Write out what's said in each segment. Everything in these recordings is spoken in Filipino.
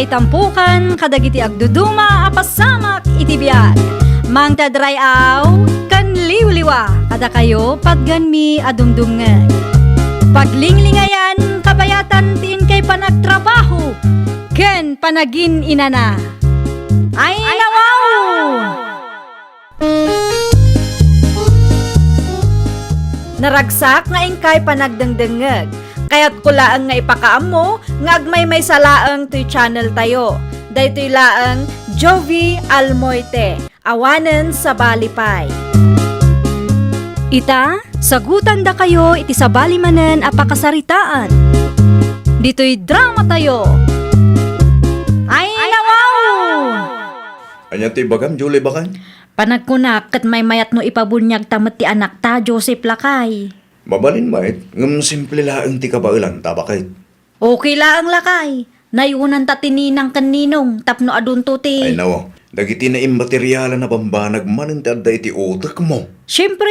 May tampukan, kadagiti agduduma, apasamak itibiyag. Mang tadrayaw, kan liwliwa, kada kayo pagganmi adumdumngeg. Paglinglingayan, kabayatan tiin kay panagtrabaho, ken panagin inana. Ay nawaw! Naragsak nga ingkay panagdengdengeg. Kaya't kulaang nga ipakaam mo, nga agmay may salaang to'y channel tayo. Daytoy laang Jovi Almoite, awanen sa balipay. Ita, sagutan da kayo iti sa balimanen apakasaritaan. Dito'y drama tayo. Ay nawaw! Anya ti bagam, Julie bakan? Panagkunak kat may mayat no ipabunyag tamat ti anak ta, Joseph Lakay. Mabalin mait, ngam simple laang ti kabailan, tabakit. Okay lang lakay. Nayunan ta tininang kaninong tapno adunto ti. Ay nawa, dagiti na immateryala na bambanag manin ti adda iti utak mo. Siyempre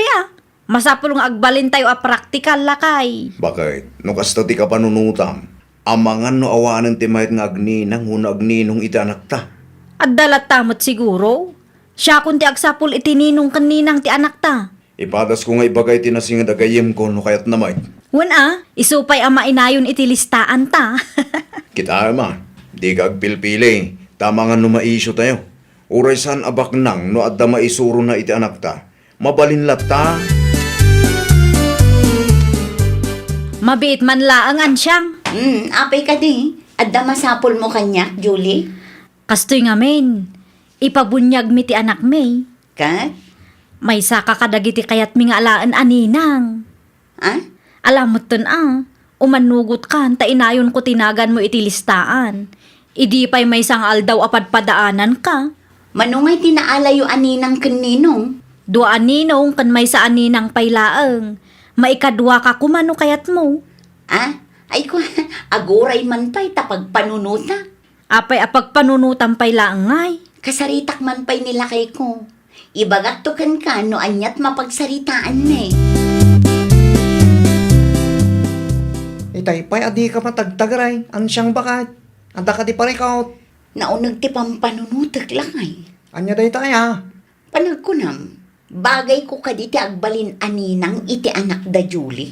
masapul nga agbalin tayo a praktikal lakay. Bakit? No kasta ti kapanunutam, amangan no awanan ti mayat nga agninang huna agninong iti anak ta. At dalat tamot siguro. Siya kun ti agsapul itininong kaninang ti anak ta. Ipadas ko nga ibagay tinasing dagayem ko no kayat namay. Wana, isupay ama inayon iti listaan ta. Kita ama, di ka agpilpili, tama nga no maisyo tayo. Uray san abak nang no adda maisuro na iti anak ta. Mabalin ta. Mabiit man laang ansyang. Apay ka di. Adda masapol mo kanyak, Julie. Kastoy nga men, ipabunyag mi ti anak may. Kat? May saka kadagiti kayat mi nga alaan aninang. Ah? Alam mo ton umanugot kan, ta inayon ko tinagan mo iti listaan. Idi pa'y may sang aldaw apadpadaanan ka. Manungay tinaalayo aninang kaninong. Dua aninong kan may sa aninang paylaang. Maikadwa ka kumano kayat mo. Ah? Ay ko, aguray man pa'y tapagpanunuta. Apay apagpanunutan paylaang ngay. Kasaritak man pa'y nilakay ko. Ibagatukan ka no anyat mapagsaritaan na eh. Itay pa'y adi ka matagtagaray, ansyang bakat. Anda ka di parikaut. Naunag ti pampanunutak lang ay. Anya day taya. Panagkunam, bagay ko ka diti agbalin aninang iti anak da Julie.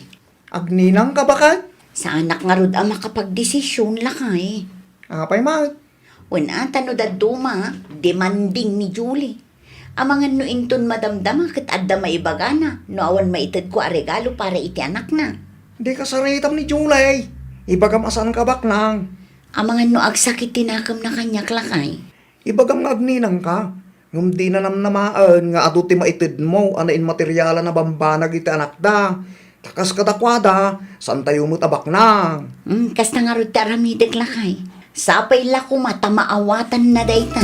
Agninang ka bakat. Sa anak nga rod ang makapagdesisyon lang ay. Apay mat. Wala tano da duma, demanding ni Julie. Amangan no inton madamdama kat adda maibagana, no awan maitid ko a regalo para iti anak na. Di ka saritam ni Julay. Ibagam asan ka baknang. Amangan no agsakit tinakam na kanyak lakay. Ibagam nga agninang ka. Ngum di na namnamaan nga aduti maitid mo anain materyala na bambanag iti anak da. Takas katakwada, san tayo mo tabak na. Kasta nga rod taramidag lakay. Sapay lako mata maawatan na dayta.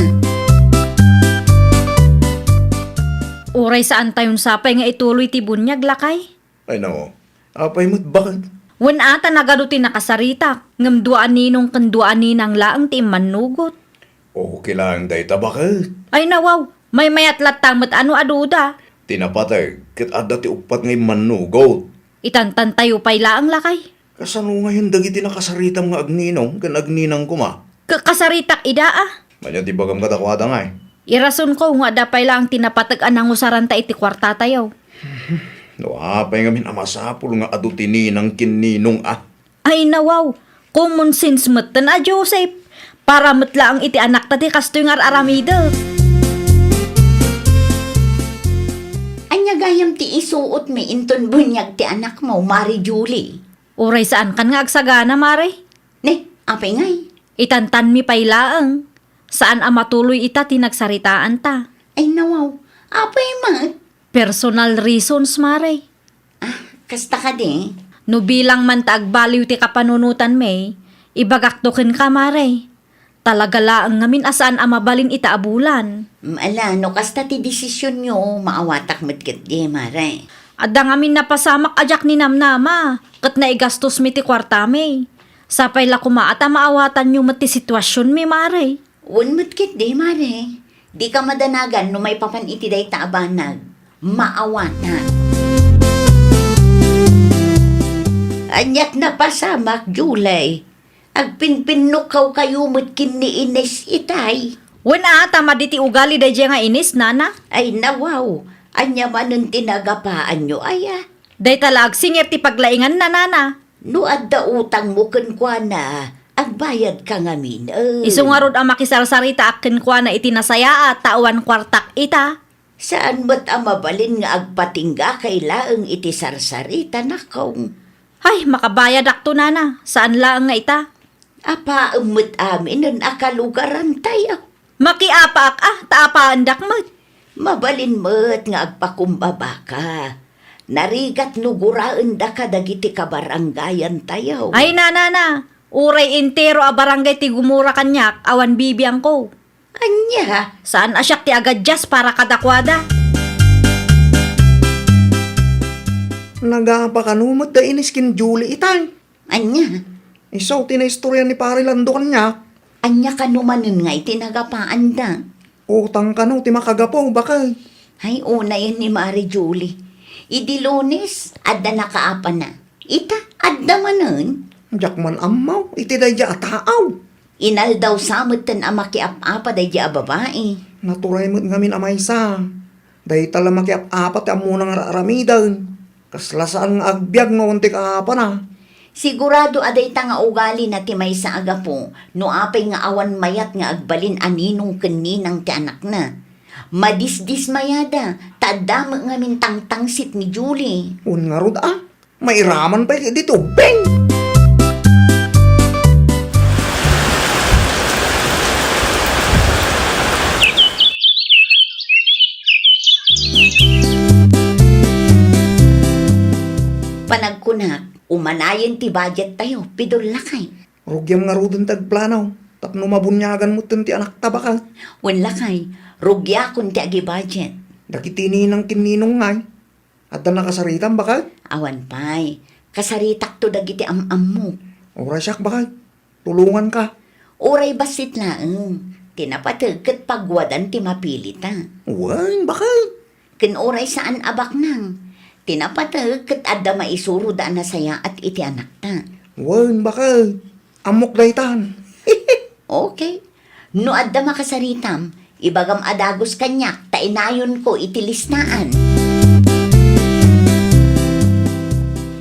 Uray saan tayon sapay nga ituloy ti bunyag lakay. Ay nawa, apay mo't bakit? Wan ata nagaduti nakasarita. Ngam duaan ninong kan duaan ninang laang ti manugot. O kilang day tabakit. Ay nawaw, may mayat latamot ano aduda. Tinapatay, kit adda ti upat ngay manugot. Itantan tayo pay laang lakay. Kasano ngayon dagiti nakasaritam nga agninong, kan agninang kuma. Kasaritak ida Manya ti bagam katakwada nga eh. Irason ko nga dapay lang tinapatag anang usaran ta iti kwarta tayo. No, apay ngamin amasapul nga adu tininang kininong Ay nawaw, common sense matan Joseph. Para matla ang iti anak ta ti kastoy nga aramida. Anya gayam ti isuot mi inton bunyag ti anak mo, Mari Julie. Uray saan kan nga agsagana mare? Ne, apay ngay. Itantan mi paylaang. Saan ang matuloy ita tinagsaritaan ta? Ay nawaw, apay mat. Personal reasons mare. Kasta ka di. No bilang man ta agbaliw ti kapanunutan may, ibagaktoken ka mare. Talaga laang ngamin asaan ang mabalin ita abulan. Ala, no kasta ti desisyon nyo, maawatak matkat di, Mare. Adda ngamin napasamak ajak ni namnama, kat naigastos mi ti kwarta may. Sapay la kumaata maawatan nyo mati sitwasyon mi mare. Un matkat di, Mare. Di ka madanagan no may papan iti day taabanag. Maawatan. Anyat na pasamak, July. Agpinpinukaw kayo mo't kini Ines itay. Wala, tama diti ugali day nga inis, nana. Ay nawaw, anya man ang tinagapaan nyo aya. Day talag singir ti paglaingan na, nana. No adda utang mo kwa na, agbayad ka ngamin. Iso nga rod ang makisarsarita akin kwa na itinasaya at tawan kwartak ita. Saan ba't ang mabalin nga agpatingga kay laeng iti sarsarita na kong? Ay, makabayad akto, nana. Saan lang nga ita? Apa umut amin ang akalugaran tayo. Makiapa taapaan dakmat. Mabalin mo't nga agpakumbaba ka. Narigat nuguraan da ka dagiti kabaranggayan tayo. Ay, nana. Uray intero a barangay ti gumura kanyak, awan bibiyang ko. Anya, Saan asyak ti agadjas para kadakwada? Nagapakanumot da inis kin Julie itay. anya, Isaw tinaistorya ni pare Lando kanya. anya ka numanin nga itinagapaan da. Utang ka no, ti makagapaw bakal. Ay, una yan ni Mari Julie. Idi Lunes, adda nakaapa na. Ita, adda manon. Diyak man amaw, iti day ja ataaw. Inal daw samutan ang makiap-apa day di a babae. Naturay mo't ngamin amay sa. Day tala makiap-apat ti amunang raramidan. Kaslasaan nga agbyag no unti kaapa na. Sigurado aday ta nga ugali na ti may sa aga po, no apay nga awan mayat nga agbalin aninong kaninang ti anak na. Madisdis mayada, tadam nga mintang tangsit ni Julie. Un nga rod mairaman pa dito, beng! Panagkunak, umanayan ti budget tayo, pidol lakay. Rugyam nga rodon tagplanaw. Tapno mabunyagan mo ti anak tabaka. Wan lakay, rugya kun ti agi budget. Dakitini ng kininong ngay. At da nakasaritan baka. Awan pay, kasaritak to dagiti am-am mo. Ora siyak baka. Tulungan ka. Oray basit laeng, tinapatag kat pagwadan ti mapilita. Uwan baka. Ken oray saan abak nang, tinapatag kat adda maisuro da na saya at iti anak ta. Uwan baka. Amok daytan. Okay, no adda makasaritam, ibagam adagos kanyak, tainayon ko iti lisnaan.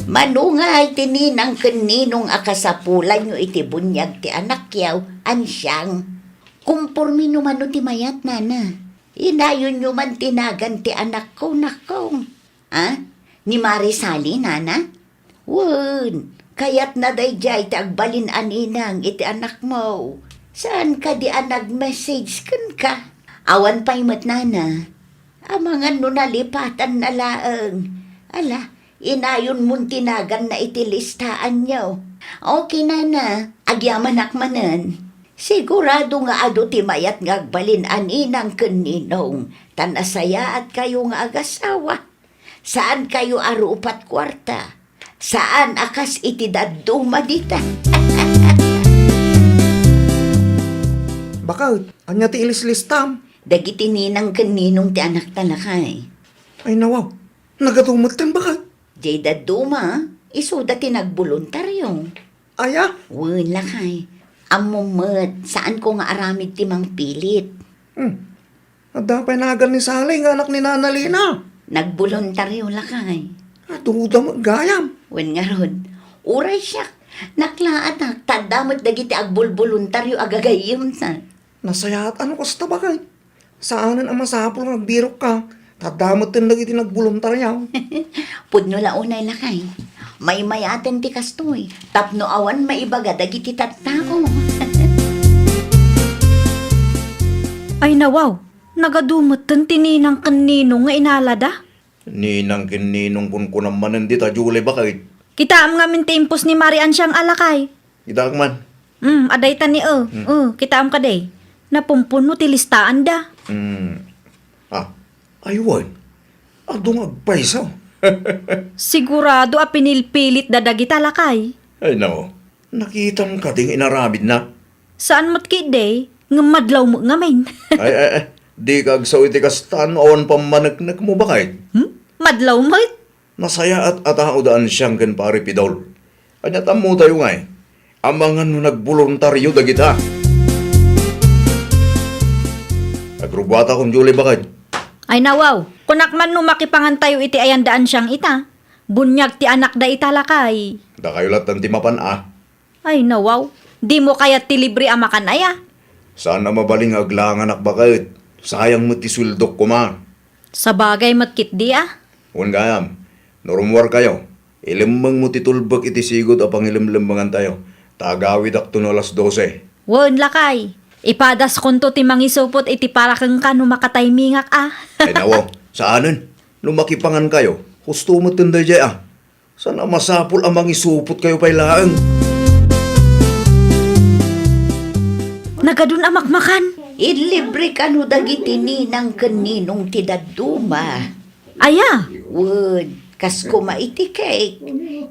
Manungay tininang kaninong akasapulan nyo iti bunyag ti anak yaw, ansyang. Kumpurmi no mano ti mayat nana. Inayon nyo man tinagan ti anak ko nakong. Ha? Ni Marisali nana? Wan, kayat na dayjay ti agbalin aninang iti anak mo. Saan ka di nag-message kan ka? Awan pa'y mat nana. Amangan no nalipatan na laeng. Ala, inayon mong tinagan na itilistaan nyo. Okay nana, agyaman akmanan. Sigurado nga ado ti mayat nga agbalin aninang kaninong. Tanasaya at kayo nga agasawa. Saan kayo arupat kwarta? Saan akas iti daduma dita? Baka. Anya ti ilis-listam. Dagiti ninang kaninong ti anak talakay. Ay nawaw. Nagatumot kan baka. Jay daduma, isuda ti nagboluntaryo. Aya. Wen lakay. Amumet, saan ko nga aramid ti mang pilit. Adapay nagal ni Salay nga anak ni Nana Lina. Nagboluntaryo lakay. Duda mo gayam. Wen nga ron, uray siya. Naklaat na, tadamot dagiti agbulboluntaryo agagayim sa. Nasayaat ano kasta bakay. Saanan ang masapol nga nagbirok ka. Tadamot din lagi tinagbuluntaryaw. Pudno launay lakay. May mayaten ti kastoy. Tapno awan maibaga dagiti tattao. Ay nawaw, nagadumot tan tininang kanino nga inalada. Ninang kininong kun naman hindi ta Julie bakit? Kita am nga mintimpos ni Marian siyang alakay. Idag man. Aday ta ni kita am kaday. Napumpun mo ti listaan da. Aywan. Adong agpaisaw. Sigurado a pinilpilit dadag italakay. Ay no. Nakita mo ka ding inarabid na. Saan mo't kiday, nga madlaw mo ngamin. Ay. Di kag sa iti kastan awan pamanagnak mo bakit? Madlaw mo't? Nasaya at atao daan siyang kan pari pidol. Anya tamo tayo nga eh. Amangan no nagboluntaryo dagita. Agrubata kong Julie bakit? Ay nawaw, kunak man no makipangantayo iti ayandaan siyang ita. Bunyag ti anak da italakay. Da kayo latan ti mapan Ay nawaw, di mo kaya ti libre amakan aya. Sana mabaling aglangan anak bakit? Sayang mo ti suldok ko ma. Sa bagay matkit di Huwag gayam, norumwar kayo. Ilimang mo titulbak iti sigod a pangilimlimbangan tayo. Tagawid akto no alas 12. Won lakay. Ipadas konto ti mangisupot iti parakeng ka no makataymingak Ay nawo, saanan? Lumakipangan kayo, husto mo tinday jay Sana masapul ang mangisupot kayo pay laang. Nagadun amakmakan. Ilibre ka no dagiti ninang kaninong tidaduma. Aya, Wood, kas kumaiti cake.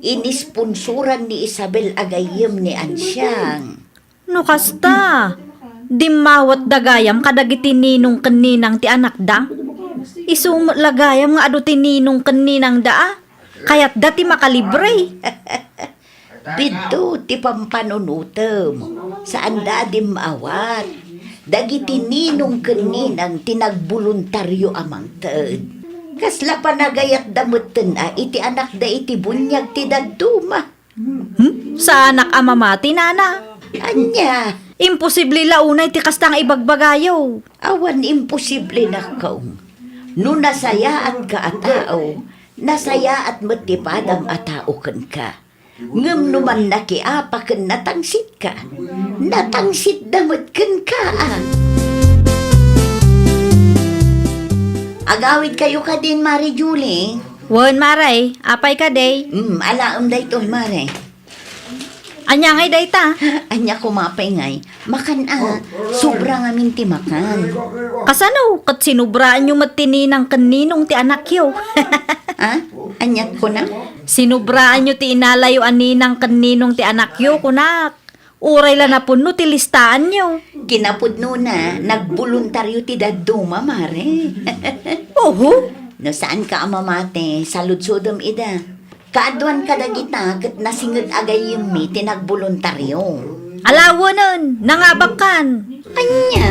Inisponsoran ni Isabel Agayem ni Ansyang. no kasta. Di mawat dagayam kadagiti ninong kaninang ti anak da. Isumot lagayam nga adu ti ninong kaninang da Kayat dati makalibre. Bidto ti pampanunutem. Saan da di maawat. Dagiti ninong kaninang tinagboluntaryo amang ted. Kasla panagayat damutten iti anak da iti bunyag ti daduma. Sa anak amamati nana. Anya, Imposible launay ti kastang ibagbagayo. awan imposible na kaong. No nasaya at kaatao, nasaya at matipadam atao ken ka. Ngem numan nakiapa ken natangsit ka. Natangsit damot ken ka. Agawid kayo ka din, Mari Julie. Won maray, apay ka day. Alaam da ito, Mari. Anya ngay day ta. Anya kumapay ngay. Makan sobra nga minti makan. Kasano, kat sinubraan yung matininang kaninong ti anak yo. Anyat ko na? Sinubraan nyo ti inalayo aninang kaninong ti anak yo, kunak. Uray la na puno ti listaan nyo. Kinapudno na, nagboluntaryo ti daduma, Mare. Oho, No, saan ka amamate? Sa ludsodom ida. Kaadwan ka dagita, kat nasingad agay yung mi, tinagboluntaryo. alawo nun, nangabakan. Anya?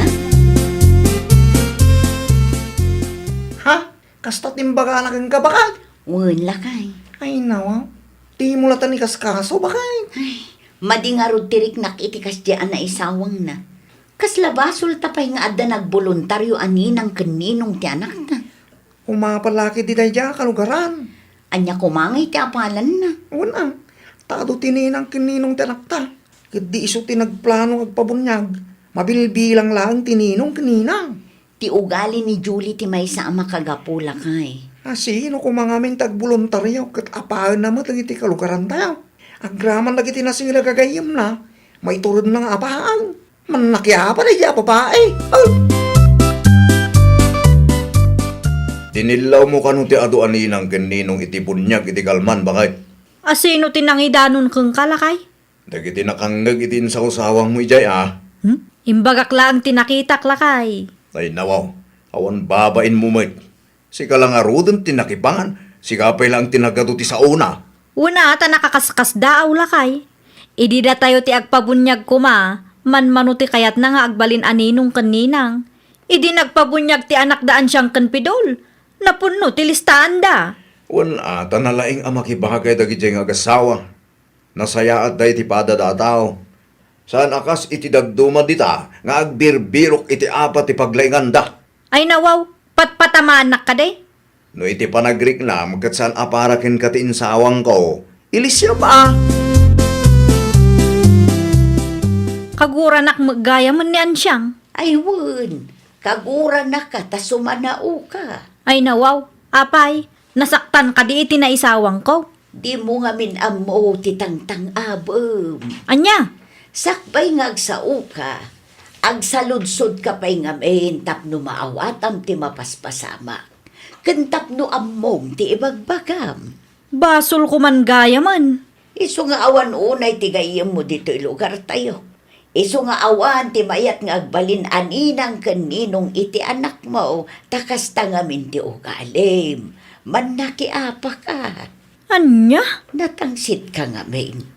Ha? Kasta timbaga na kang kabakal? Wala kay. Ay nawa, di mo latan ni kaskaso bakay. Madingarod tirik nakitikas diyan na isawang na. Kaslabasol tapay nga adda nagboluntaryo aninang kaninong ti anak na. Umapalaki di tayo kalugaran. Anya kumangay ti apalan na. Una, tado tininang kininong tinakta. Kadi iso tinagplano agpabunyag. Mabilbilang lang tininong kininang. Ti ugali ni Julie ti may sa ama kagapula kay. Sino kung mga aming tagboluntaryo kat apaan naman tagiti kalugaran tayo. Agraman lagi tinasing nagagayim na. May turod ng apaan. Manakiapa na iya babae. Tinilaw mo kanu ti adu aninang kaninong iti bunyag iti kalman bakit? Asino tinangidanon keng kalakay? Dagiti nakanggag itin sa usawang mo ijay Imbagak lang tinakitak lakay. Ay nawaw, awan babain mo met. Sika lang arudon tinakibangan, sika pa'y lang tinagado ti sa una. Una ata nakakaskas daaw lakay. Idida tayo ti agpabunyag kuma, man ti kayat na nga agbalin aninong kaninang. Idi nagpabunyag ti anak daan siyang kanpidol. Napuno ti listaan da. Wan ata nalaing amakibagay dagiti nga agasawa. Nasaya at day ti padadataw. Saan akas iti dagduma dita, nga agbirbirok iti apat ti paglaingan da. Ay nawaw, patpatamaan na ka day. No iti panagrik na, magkat saan aparakin ka ti insawang ko, ilisya pa. Kagura nak magaya man ni Ansyang. Ay wun, kagura na ka, ta sumanao ka. Ay nawaw, apay, nasaktan ka di iti na isawang ko. Di mo nga minamo ti tangtang abem. Anya, Sakbay nga agsao ka, agsaludsod ka pa'y nga main tapno maawatam ti mapaspasama. Kentapno ammong ti ibagbagam. basol ko man gaya man. Iso nga awan unay ti gayem mo dito lugar tayo. Iso nga awan ti mayat nga agbalin aninang kaninong iti anak mo, takas tangamin ti ugalim. Man nakiapa ka. Anya? Natangsit ka nga main.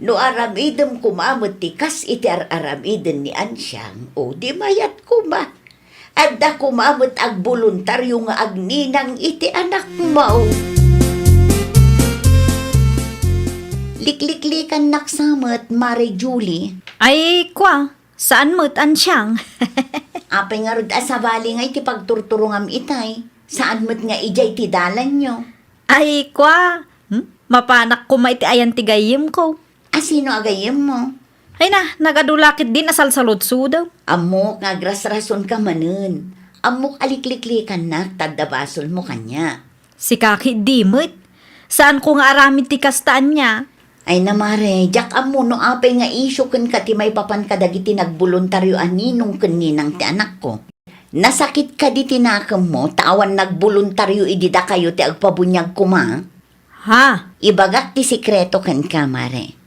No aramidem kumamot ti kas iti aramiden ni Ansyang, o di mayat kuma. Adda kumamot ag voluntaryo nga agninang iti anak mo. Likliklikan naksamot, Mare Julie. Ay, kwa, saan mo't Ansyang? Apay nga rod asabali nga iti pagturturungam itay. Saan mo't nga ijay ti dalan nyo? Ay, kwa, mapanak ko maiti ayan tigayim ko. Asino agayem mo? Ay na, nagadulakit din asal sa lutso daw. Amok nga grasrason ka manen. Amok alikliklikan nak, tadabasol mo kanya. Si Kaki di mo't. Saan ko nga aramid ti kastaan niya? Ay namare, jak amo no apay nga isyo ken kati may papan kadagiti nagboluntaryo aninong keninang ti anak ko. Nasakit ka di tinakam mo, tawan nagboluntaryo idida kayo ti agpabunyag kuma. Ha? Ibagak ti sikreto ken kamare.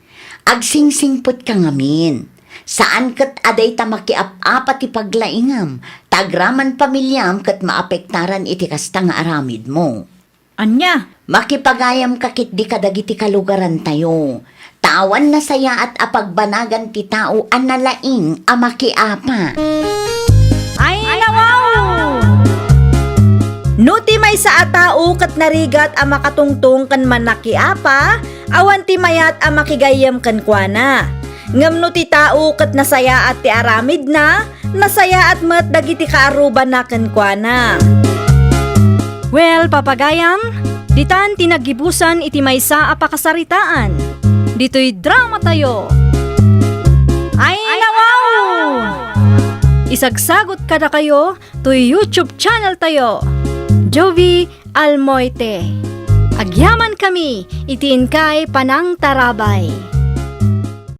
Agsingsingpot ka ngamin. Saan kat aday ta makiap-apat ti paglaingam, tagraman pamilyam kat maapektaran iti kasta nga aramid mo. Anya? Makipagayam kakit di kadagiti kalugaran tayo. Tawan na saya at apagbanagan ti tao analaing amakiapa. Ay, nawaw! Nuti may sa atao kat narigat a makatungtong kan manakiapa, awan ti mayat a makigayam kan kuana. Ngam no ti tao kat nasaya at ti aramid na, nasaya at mat dagiti kaaruban na kan kuana. Well, papagayam, ditan tinagibusan iti maysa a pakasaritaan. Dito'y drama tayo. Ay, nawaw! Isagsagot kada kayo to YouTube channel tayo. Jovi Almoite. Agyaman kami, itiin kay Panang Tarabay.